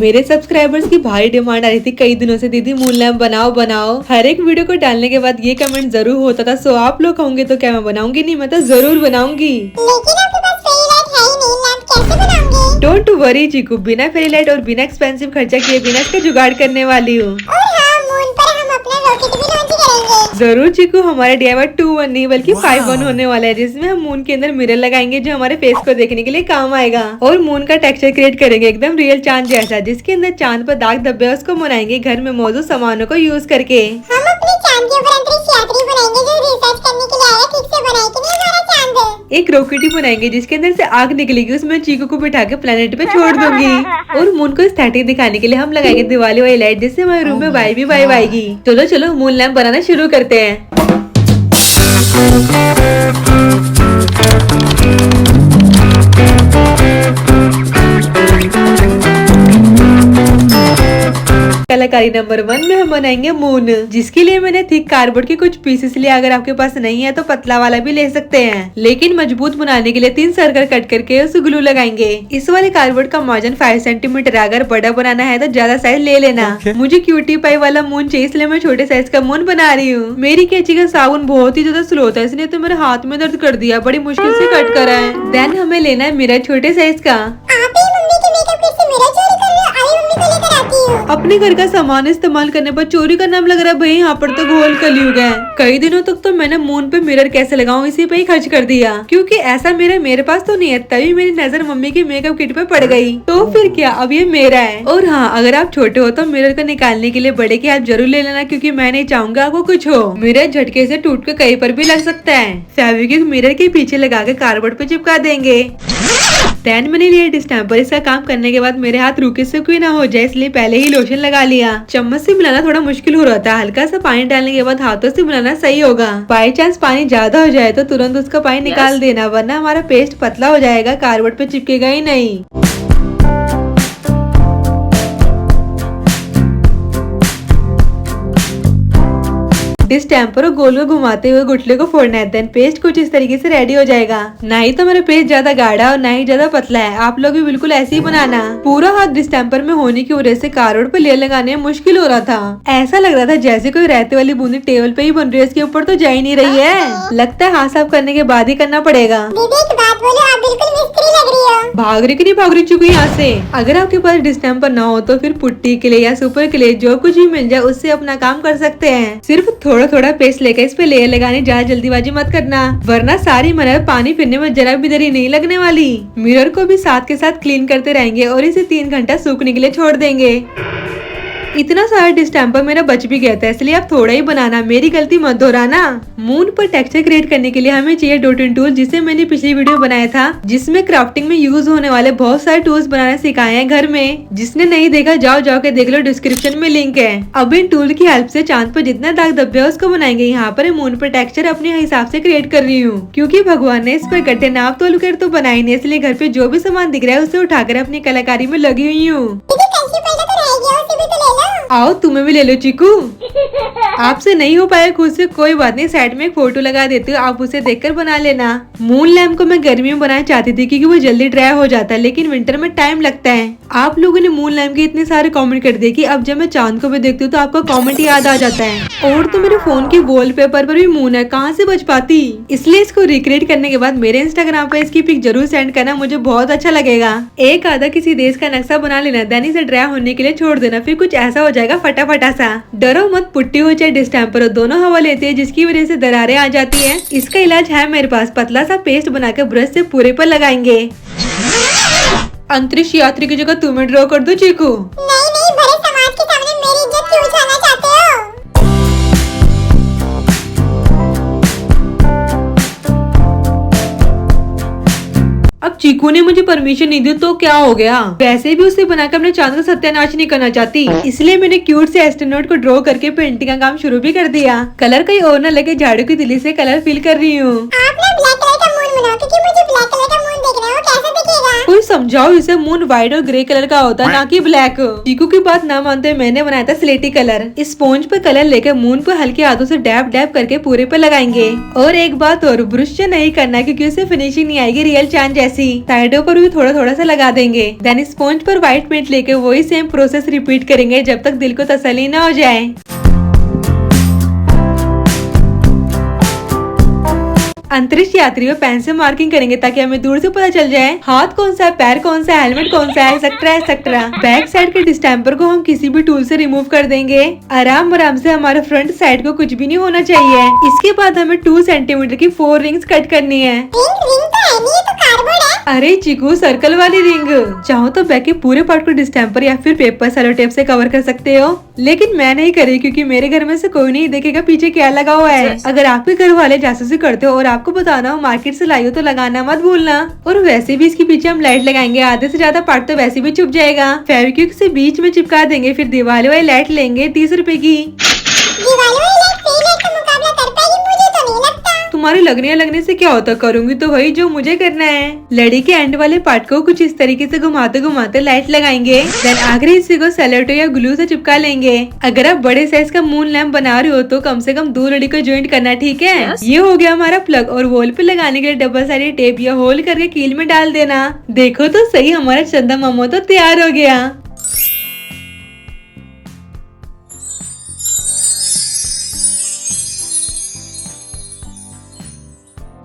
मेरे सब्सक्राइबर्स की भारी डिमांड आ रही थी कई दिनों से, दीदी मून लैम्प बनाओ बनाओ। हर एक वीडियो को डालने के बाद ये कमेंट जरूर होता था, सो आप लोग होंगे तो क्या मैं बनाऊंगी नहीं, मैं तो जरूर बनाऊंगी। लेकिन आपके पास फेरी लाइट है ही नहीं, लैंप कैसे बनाओगे? डोंट वरी चीकू, बिना फेरी लाइट और बिना एक्सपेंसिव खर्चा किए बिना इसका जुगाड़ करने वाली हूँ। और हाँ, मून पर हम अपना रॉकेट भी लॉन्च करेंगे। जरूर चीकू, हमारा DIY 2-1 नहीं बल्कि 5-1 होने वाला है, जिसमें हम मून के अंदर मिरर लगाएंगे जो हमारे फेस को देखने के लिए काम आएगा। और मून का टेक्सचर क्रिएट करेंगे एकदम रियल चांद जैसा, जिसके अंदर चांद पर दाग धब्बे है उसको बनाएंगे घर में मौजूद सामानों को यूज करके। हम अपने चांद के ऊपर अंतरिक्ष यात्री बनाएंगे जो रिसर्च करने के लिए आया ठीक से बनाए कि नहीं हमारा चांद। एक रॉकेट ही बनाएंगे जिसके अंदर से आग निकलेगी, उसमें चीकू को बिठा के प्लेनेट पे छोड़ दूंगी। और मून को एस्थेटिक दिखाने के लिए हम लगाएंगे दिवाली वाली लाइट, जिससे हमारे रूम में वाइब भी वाइब आएगी। चलो चलो मून लैम्प बनाना शुरू करते हैं। कलाकारी नंबर 1 में हम बनाएंगे मून, जिसके लिए मैंने थिक कार्डबोर्ड के कुछ पीसेस लिए। अगर आपके पास नहीं है तो पतला वाला भी ले सकते हैं, लेकिन मजबूत बनाने के लिए 3 सर्कल कट करके उस ग्लू लगाएंगे। इस वाले कार्डबोर्ड का मार्जिन 5 सेंटीमीटर है, अगर बड़ा बनाना है तो ज्यादा साइज ले लेना। मुझे क्यूटी पाई वाला मून चाहिए, इसलिए मैं छोटे साइज का मून बना रही हूँ। मेरी कैंची का साबुन बहुत ही ज्यादा स्लो होता है, इसलिए तो मेरे हाथ में दर्द कर दिया, बड़ी मुश्किल से कट करा है। देन हमें लेना है मिरर छोटे साइज का। आप ही मम्मी के मेकअप किट से मिरर चोरी कर रहे हो? आई मम्मी को लेकर आती हूँ। अपने घर का सामान इस्तेमाल करने पर चोरी का नाम लग रहा है भाई, यहाँ पर तो घोल कलयुग है। कई दिनों तक तो मैंने मून पे मिरर कैसे लगाऊं इसी पे ही खर्च कर दिया, क्योंकि ऐसा मिरर मेरे पास तो नहीं है। तभी मेरी नजर मम्मी की मेकअप किट पे पड़ गई, तो फिर क्या, अब ये मेरा है। और हाँ, अगर आप छोटे हो तो मिरर को निकालने के लिए बड़े की हेल्प जरूर ले लेना, क्योंकि मैं नहीं चाहूंगा आपको कुछ हो। मिरर झटके से टूट के कहीं पर भी लग सकता है। फेविक्विक मिरर के पीछे लगा के कार्डबोर्ड पे चिपका देंगे। देन मैंने लिया डिस्टेम्पर। इसका काम करने के बाद मेरे हाथ रुके से कोई ना हो जाए, इसलिए पहले ही लोशन लगा लिया। चम्मच से मिलाना थोड़ा मुश्किल हो रहा था, हल्का सा पानी डालने के बाद हाथों से मिलाना सही होगा। बाई चांस पानी ज्यादा हो जाए तो तुरंत उसका पानी निकाल देना, वरना हमारा पेस्ट पतला हो जाएगा, कार्डबोर्ड पे चिपकेगा ही नहीं। डिस्टेम्पर गोल को घुमाते हुए गुठले को फोड़ना है। देन पेस्ट कुछ इस तरीके से रेडी हो जाएगा। ना ही तो मेरा पेस्ट ज्यादा गाढ़ा और ना ही ज्यादा पतला है, आप लोग भी बिल्कुल ऐसे ही बनाना। पूरा हाथ डिस्टेम्पर में होने की वजह से कार्डबोर्ड पे लेयर लगाने में मुश्किल हो रहा था। ऐसा लग रहा था जैसे कोई रहते वाली बूंदी टेबल पे ही बन रही है, इसके ऊपर तो जा ही नहीं रही है। लगता है हाथ साफ करने के बाद ही करना पड़ेगा। दीदी एक बात बोलो, आप बिल्कुल मिस्त्री लग रही हो। भाग रही कि नहीं भाग रही चुकी यहाँ से। अगर आपके पास डिस्टेम्पर ना हो तो फिर पुट्टी के लिए या सुपर के लिए जो कुछ भी मिल जाए उससे अपना काम कर सकते हैं। सिर्फ थोड़ा थोड़ा पेस्ट लेकर इस पे लेयर लगाने ज्यादा जल्दीबाजी मत करना, वरना सारी मिरर पानी फिरने में जरा भी देरी नहीं लगने वाली। मिरर को भी साथ के साथ क्लीन करते रहेंगे और इसे 3 घंटा सूखने के लिए छोड़ देंगे। इतना सारा डिस्टेम्पर मेरा बच भी गया था, इसलिए आप थोड़ा ही बनाना, मेरी गलती मत दोहराना। मून पर टेक्सचर क्रिएट करने के लिए हमें चाहिए डॉटिंग टूल, जिसे मैंने पिछली वीडियो बनाया था, जिसमें क्राफ्टिंग में यूज होने वाले बहुत सारे टूल्स बनाना सिखाए हैं घर में। जिसने नहीं देखा जाओ के देख लो, डिस्क्रिप्शन में लिंक है। अब इन टूल की हेल्प से चांद पर जितना दाग धब्बे है उसको बनाएंगे। यहाँ पर मून पर टेक्सचर अपने हिसाब से क्रिएट कर रही हूँ, क्योंकि भगवान ने इस पर गड्ढे नाप तोल कर तो बनाई नहीं, इसलिए घर पे जो भी सामान दिख रहा है उसे उठाकर अपनी कलाकारी में लगी हुई हूँ। आओ तुम्हें भी ले लो चीकू। आपसे नहीं हो पाया खुद से, कोई बात नहीं, साइड में एक फोटो लगा देती हूँ, आप उसे देखकर बना लेना। मून लैम्प को मैं गर्मी में बनाना चाहती थी क्योंकि वो जल्दी ड्राई हो जाता है, लेकिन विंटर में टाइम लगता है। आप लोगों ने मून लैम्प के इतने सारे कमेंट कर दिए कि अब जब मैं चांद को भी देखती हूँ तो आपका कमेंट याद आ जाता है। और तो मेरे फोन के वॉलपेपर पर भी मून है, कहाँ से बच पाती। इसलिए इसको रिक्रिएट करने के बाद मेरे इंस्टाग्राम पर इसकी पिक जरूर सेंड करना, मुझे बहुत अच्छा लगेगा। एक आधा किसी देश का नक्शा बना लेना, देन इसे ड्राई होने के लिए छोड़ देना, फिर कुछ ऐसा हो जाएगा फटाफटा सा। डरो मत, पुट्टी हो चाहे डिस्टेम्पर, दोनों हवा लेते हैं, जिसकी वजह से दरारें आ जाती है। इसका इलाज है मेरे पास, पतला सा पेस्ट बनाकर ब्रश से पूरे पर लगाएंगे। अंतरिक्ष यात्री की जगह तुम्हें ड्रॉ कर दो चीकू। नहीं नहीं, बड़े समाज के सामने मेरी इज्जत क्यों उछालना चाहते हो? अब चीकू ने मुझे परमिशन नहीं दी तो क्या हो गया। वैसे भी उसे बनाकर अपने चांद का सत्यानाश नहीं करना चाहती, इसलिए मैंने क्यूट से एस्ट्रोनॉट को ड्रॉ करके पेंटिंग का काम शुरू भी कर दिया। कलर कहीं और न लगे, झाड़ू की तिली से कलर फिल कर रही हूँ। आपने ब्लैक कलर का मून बनाओ, क्योंकि मुझे ब्लैक कलर का मून देखना है, वो कैसा दिखेगा? कोई समझाओ इसे, मून व्हाइट और ग्रे कलर का होता है, ना कि ब्लैक। चीकू की बात ना मानते मैंने बनाया था स्लेटी कलर। इस स्पॉन्ज पे कलर लेकर मून पर हल्के हाथों से डैब डैब करके पूरे पे लगाएंगे। और एक बात और, ब्रश से नहीं करना क्योंकि उसे फिनिशिंग नहीं आएगी रियल चांद जैसी। साइडों पर भी थोड़ा थोड़ा सा लगा देंगे। देन स्पॉन्ज पर व्हाइट पेंट लेके वही सेम प्रोसेस रिपीट करेंगे जब तक दिल को तसल्ली ना हो जाए। अंतरिक्ष यात्रियों पेन से मार्किंग करेंगे ताकि हमें दूर से पता चल जाए हाथ कौन सा है, पैर कौन सा है, हेलमेट कौन सा है, एक्सेट्रा एक्सेट्रा। बैक साइड के डिस्टेम्पर को हम किसी भी टूल से रिमूव कर देंगे। आराम आराम से हमारे फ्रंट साइड को कुछ भी नहीं होना चाहिए। इसके बाद हमें 2 सेंटीमीटर की 4 रिंग्स कट करनी है। रिंग तो है नहीं, ये तो कार्डबोर्ड है। अरे चिकू, सर्कल वाली रिंग। चाहो तो बैक के पूरे पार्ट को डिस्टेम्पर या फिर पेपर सेलो टेप से कवर कर सकते हो, लेकिन मैं नहीं करी क्योंकि मेरे घर में से कोई नहीं देखेगा पीछे क्या लगा हुआ है। अगर आपके घर वाले जासूसी करते हो और आपको बताना हो मार्केट से लाई हो तो लगाना मत भूलना। और वैसे भी इसके पीछे हम लाइट लगाएंगे, आधे से ज्यादा पार्ट तो वैसे भी चुप जाएगा। फेविक्विक से बीच में चिपका देंगे, फिर दीवार वाली लाइट लेंगे 30 रुपए की। दीवारों वाली लाइट सही लाइट का मुकाबला कर पाएगी, मुझे तो नहीं लगता। तुम्हारे लगने से क्या होता, करूंगी तो वही जो मुझे करना है। लड़ी के एंड वाले पार्ट को कुछ इस तरीके से घुमाते घुमाते लाइट लगाएंगे। देन आखिरी हिस्से को सेलोटेप या ग्लू से चिपका लेंगे। अगर आप बड़े साइज का मून लैंप बना रहे हो तो कम से कम 2 लड़ी को ज्वाइंट करना, ठीक है। ये हो गया हमारा प्लग। और वॉल पे लगाने के लिए डबल साइडेड टेप या होल करके कील में डाल देना। देखो तो सही, हमारा चंदा मामा तो तैयार हो गया।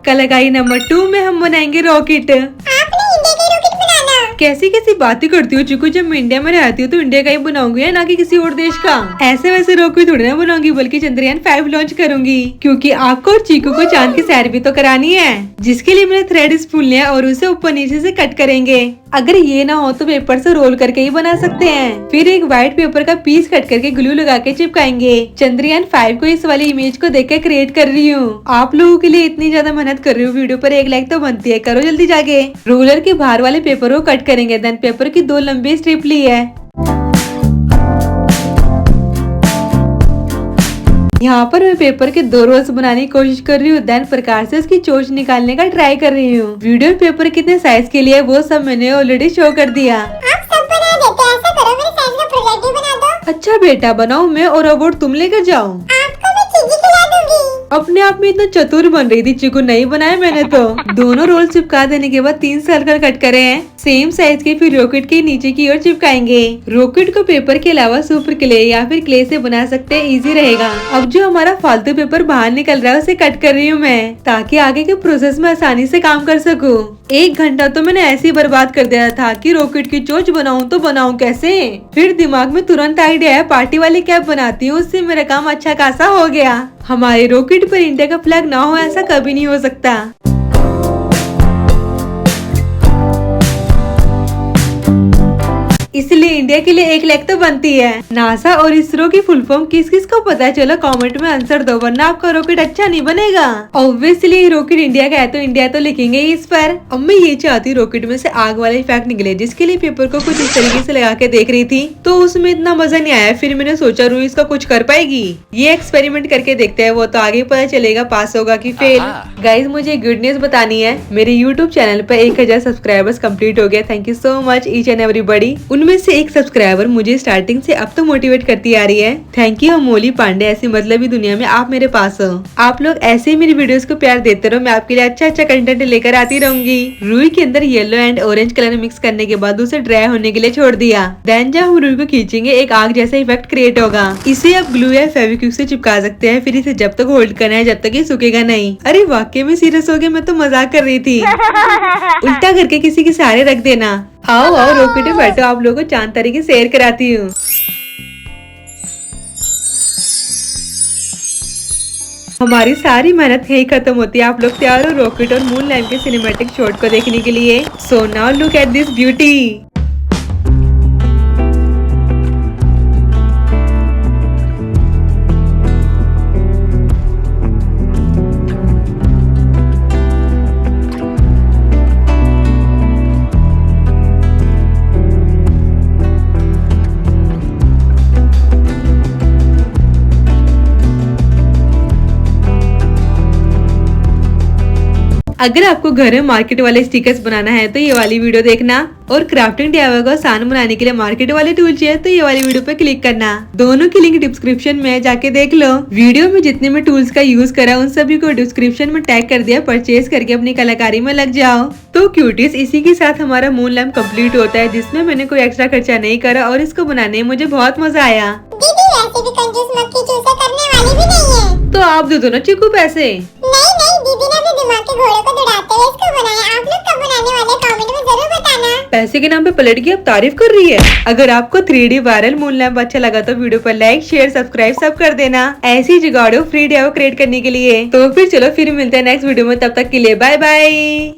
कलाकारी नंबर 2 में हम बनाएंगे रॉकेट। आपने इंडिया का रॉकेट बनाना। कैसी कैसी बातें करती हो चिकू, जब मैं इंडिया में रहती हूँ तो इंडिया का ही बनाऊंगी ना कि किसी और देश का। ऐसे वैसे रॉकेट थोड़ी ना बनाऊंगी, बल्कि चंद्रयान 5 लॉन्च करूंगी, क्योंकि आपको और चिकू को चांद की सैर भी तो करानी है, जिसके लिए मैंने थ्रेड स्पून लिया और उसे ऊपर नीचे से कट करेंगे। अगर ये ना हो तो पेपर से रोल करके ही बना सकते हैं। फिर एक व्हाइट पेपर का पीस कट करके ग्लू लगा के चिपकाएंगे। चंद्रयान 5 को इस वाली इमेज को देख कर क्रिएट कर रही हूँ। आप लोगों के लिए इतनी ज्यादा मेहनत कर रही हूँ, वीडियो पर 1 लाइक तो बनती है, करो जल्दी जाके। रोलर के बाहर वाले पेपर को कट करेंगे। देन पेपर की 2 लंबी स्ट्रिप ली है। यहाँ पर मैं पेपर के 2 रोल्स बनाने की कोशिश कर रही हूँ। देन प्रकार से उसकी चोंच निकालने का ट्राई कर रही हूँ। वीडियो पेपर कितने साइज के लिए वो सब मैंने ऑलरेडी शो कर दिया। आप सब बना देते हैं, ऐसा करो मेरे साइज का प्रोजेक्ट भी बना दो। अच्छा बेटा, बनाओ मैं और अवार्ड तुम लेकर जाओ। आपको मैं चीजी खिला दूंगी। अपने आप में इतना चतुर बन रही थी चिकू, नहीं बनाया मैंने तो। दोनों रोल चिपका देने के बाद 3 सर्कल कट करे हैं सेम साइज के। फिर रॉकेट के नीचे की ओर चिपकाएंगे। रॉकेट को पेपर के अलावा सुपर क्ले या फिर क्ले से बना सकते हैं, इजी रहेगा। अब जो हमारा फालतू पेपर बाहर निकल रहा है उसे कट कर रही हूँ मैं, ताकि आगे के प्रोसेस में आसानी से काम कर सकूँ। 1 घंटा तो मैंने ऐसे ही बर्बाद कर दिया था कि रॉकेट की चोंच बनाऊं तो बनाऊं कैसे। फिर दिमाग में तुरंत आइडिया है, पार्टी वाली कैप बनाती हूँ, उससे मेरा काम अच्छा खासा हो गया। हमारे रॉकेट पर इंडिया का फ्लैग ना हो ऐसा कभी नहीं हो सकता। इसलिए इंडिया के लिए 1 लाख तो बनती है। नासा और इसरो की फुल फॉर्म किस किस को पता है, चलो कमेंट में आंसर दो, वरना आपका रॉकेट अच्छा नहीं बनेगा। ऑब्वियसली रॉकेट इंडिया का है तो इंडिया तो लिखेंगे ही इस पर। अब मैं ये चाहती हूँ रॉकेट में से आग वाला इफेक्ट निकले, जिसके लिए पेपर को कुछ इस तरीके से लगा के देख रही थी तो उसमें इतना मजा नहीं आया। फिर मैंने सोचा रूही इसका कुछ कर पाएगी, ये एक्सपेरिमेंट करके देखते हैं, वो तो आगे पता चलेगा पास होगा कि फेल। गाइज मुझे गुड न्यूज बतानी है, मेरे YouTube चैनल पर 1000 सब्सक्राइबर्स कंप्लीट हो गया। Thank you so much each and everybody. उनमें से एक सब्सक्राइबर मुझे स्टार्टिंग से अब तो मोटिवेट करती आ रही है। थैंक यू अमोली पांडे, ऐसी मतलब ही दुनिया में आप मेरे पास हो। आप लोग ऐसे ही मेरी वीडियोस को प्यार देते रहो, मैं आपके लिए अच्छा अच्छा कंटेंट लेकर आती रहूंगी। रुई के अंदर yellow and orange colour mix करने के बाद उसे ड्राई होने के लिए छोड़ दिया। देन जब हम रुई को खींचेंगे एक आग जैसा इफेक्ट क्रिएट होगा। इसे आप ग्लू या फेविक्विक से चिपका सकते हैं। फिर इसे जब तक होल्ड करना है जब तक ये सूखेगा नहीं। अरे वाकई में सीरियस हो गए, मैं तो मजाक कर रही थी। उल्टा करके किसी के सहारे रख देना। आओ आओ रॉकेट में बैठो, आप लोगों को चांद तरीके शेयर कराती हूँ। हमारी सारी मेहनत यही खत्म होती है। आप लोग तैयार हो रॉकेट और मून लैंप के सिनेमैटिक शॉट को देखने के लिए? So now look at this beauty. अगर आपको घर में मार्केट वाले स्टिकर्स बनाना है तो ये वाली वीडियो देखना, और क्राफ्टिंग DIY को आसान बनाने के लिए मार्केट वाले टूल चाहिए तो ये वाली वीडियो पे क्लिक करना। दोनों की लिंक डिस्क्रिप्शन में जाके देख लो। वीडियो में जितने में टूल्स का यूज करा उन सभी को डिस्क्रिप्शन में टैग कर दिया, परचेज करके अपनी कलाकारी में लग जाओ। तो क्यूटीज, इसी के साथ हमारा मून लैम्प कंप्लीट होता है, जिसमें मैंने कोई एक्स्ट्रा खर्चा नहीं करा और इसको बनाने में मुझे बहुत मजा आया। दीदी वैसे भी कंजूस मक्खी चूसा करने वाली भी नहीं है। तो आप दे दो ना चीकू पैसे। नहीं दीदी ने अपने दिमाग के घोड़े को दौड़ाते हुए इसको बनाया। आप लोग कब बनाने वाले कमेंट में जरूर बताना। पैसे के नाम पे पलट गई, अब तारीफ कर रही है। अगर आपको 3D वायरल मून लैम्प अच्छा लगा तो वीडियो पर लाइक शेयर सब्सक्राइब सब कर देना, ऐसी जुगाड़ो फ्री DIY क्रिएट करने के लिए। तो फिर चलो फिर मिलते हैं नेक्स्ट वीडियो में, तब तक के लिए बाय बाय।